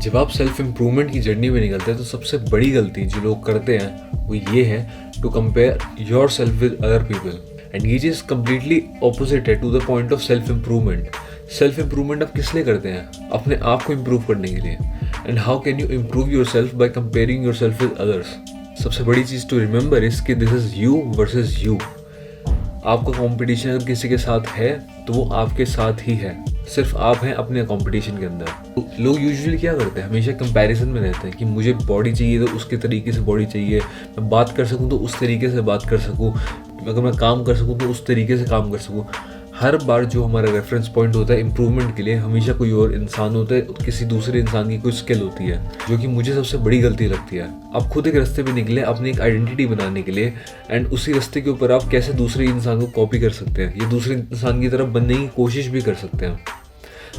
जब आप self improvement की जर्नी में निकलते हैं तो सबसे बड़ी गलती जो लोग करते हैं वो ये है to compare yourself with other people. And ये चीज़ कम्प्लीटली ऑपोजिट है to the point of self improvement. Self improvement आप किस लिए करते हैं? अपने आप को इम्प्रूव करने के लिए। And how can you improve your self by comparing your self with others? सबसे बड़ी चीज़ टू रिमेंबर इज कि this is you versus you. आपका कंपटीशन अगर किसी के साथ है तो वो आपके साथ ही है, सिर्फ आप हैं अपने कंपटीशन के अंदर। लोग यूजुअली क्या करते हैं, हमेशा कंपैरिजन में रहते हैं कि मुझे बॉडी चाहिए तो उसके तरीके से बॉडी चाहिए, मैं बात कर सकूं तो उस तरीके से बात कर सकूं, अगर मैं काम कर सकूं तो उस तरीके से काम कर सकूं। हर बार जो हमारा रेफरेंस पॉइंट होता है इम्प्रूवमेंट के लिए हमेशा कोई और इंसान होता है, किसी दूसरे इंसान की कोई स्किल होती है, जो कि मुझे सबसे बड़ी गलती लगती है। आप खुद एक रास्ते पे निकले अपनी एक आइडेंटिटी बनाने के लिए, एंड उसी रास्ते के ऊपर आप कैसे दूसरे इंसान को कॉपी कर सकते हैं, ये दूसरे इंसान की तरफ बनने की कोशिश भी कर सकते हैं।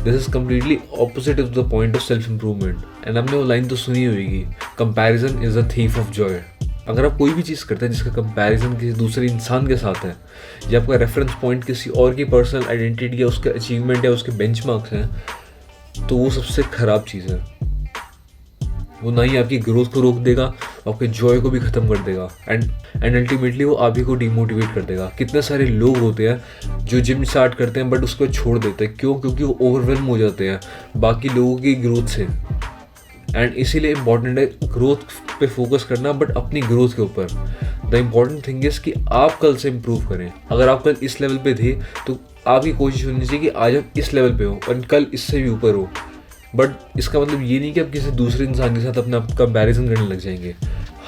This is completely opposite of the point of self improvement. And आपने वो लाइन तो सुनी होगी, comparison is a thief of Joy. अगर आप कोई भी चीज़ करते हैं जिसका कंपैरिजन किसी दूसरे इंसान के साथ है, या आपका रेफरेंस पॉइंट किसी और की पर्सनल आइडेंटिटी या उसके अचीवमेंट या उसके बेंचमार्क्स हैं, तो वो सबसे ख़राब चीज़ है। वो ना ही आपकी ग्रोथ को रोक देगा, आपके जॉय को भी ख़त्म कर देगा, एंड अल्टीमेटली वो आप ही को डिमोटिवेट कर देगा। कितने सारे लोग होते हैं जो जिम स्टार्ट करते हैं बट उसको छोड़ देते हैं, क्यों? क्योंकि वो ओवरवेलम हो जाते हैं बाकी लोगों की ग्रोथ से। एंड इसीलिए इम्पॉर्टेंट है ग्रोथ पे फोकस करना, बट अपनी ग्रोथ के ऊपर। द इम्पॉर्टेंट थिंग इज़ कि आप कल से इम्प्रूव करें। अगर आप कल इस लेवल पे थे तो आपकी कोशिश होनी चाहिए कि आज आप इस लेवल पे हो और कल इससे भी ऊपर हो। बट इसका मतलब ये नहीं कि आप किसी दूसरे इंसान के साथ अपना कंपैरिजन करने लग जाएंगे।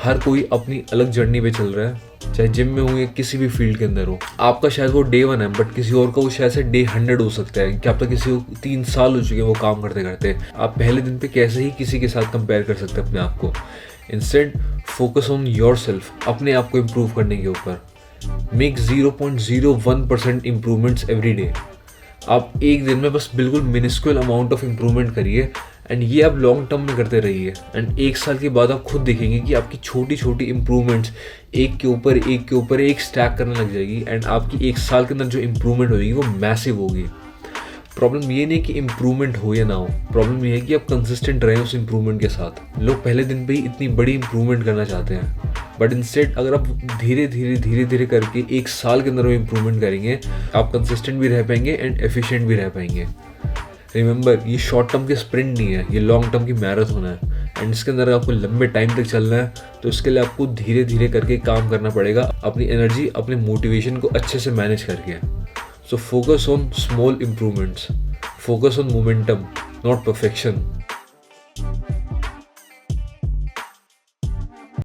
हर कोई अपनी अलग जर्नी पे चल रहा है, चाहे जिम में हो या किसी भी फील्ड के अंदर हो। आपका शायद वो डे 1 है, बट किसी और का वो शायद से डे 100 हो सकता है। क्या पता किसी को 3 साल हो चुके हैं वो काम करते करते। आप पहले दिन पे कैसे ही किसी के साथ कंपेयर कर सकते हैं अपने आप को। Instead focus on your self, अपने आप को इम्प्रूव करने के ऊपर। Make 0.01% improvements every day. आप एक दिन में बस बिल्कुल मिनिस्क्यूल अमाउंट ऑफ इम्प्रूवमेंट करिए, एंड ये आप लॉन्ग टर्म में करते रहिए। एंड 1 साल के बाद आप खुद देखेंगे कि आपकी छोटी छोटी इम्प्रूवमेंट्स एक के ऊपर एक स्टैक करने लग जाएगी, एंड आपकी 1 साल के अंदर जो इम्प्रूवमेंट होगी वो मैसिव होगी। प्रॉब्लम ये नहीं कि इम्प्रूवमेंट हो या ना हो, प्रॉब्लम ये है कि आप कंसिस्टेंट रहें उस इम्प्रूवमेंट के साथ। लोग पहले दिन पे ही इतनी बड़ी इम्प्रूवमेंट करना चाहते हैं, बट इंस्टेड अगर आप धीरे धीरे करके 1 साल के अंदर वो इम्प्रूवमेंट करेंगे, आप कंसिस्टेंट भी रह पाएंगे एंड एफिशिएंट भी रह पाएंगे। रिमेंबर, ये शॉर्ट टर्म की स्प्रिंट नहीं है, ये लॉन्ग टर्म की मैराथन है। एंड इसके अंदर आपको लंबे टाइम तक चलना है तो इसके लिए आपको धीरे धीरे करके काम करना पड़ेगा, अपनी एनर्जी, अपने मोटिवेशन को अच्छे से मैनेज करके। So focus on small improvements, focus on momentum, not perfection.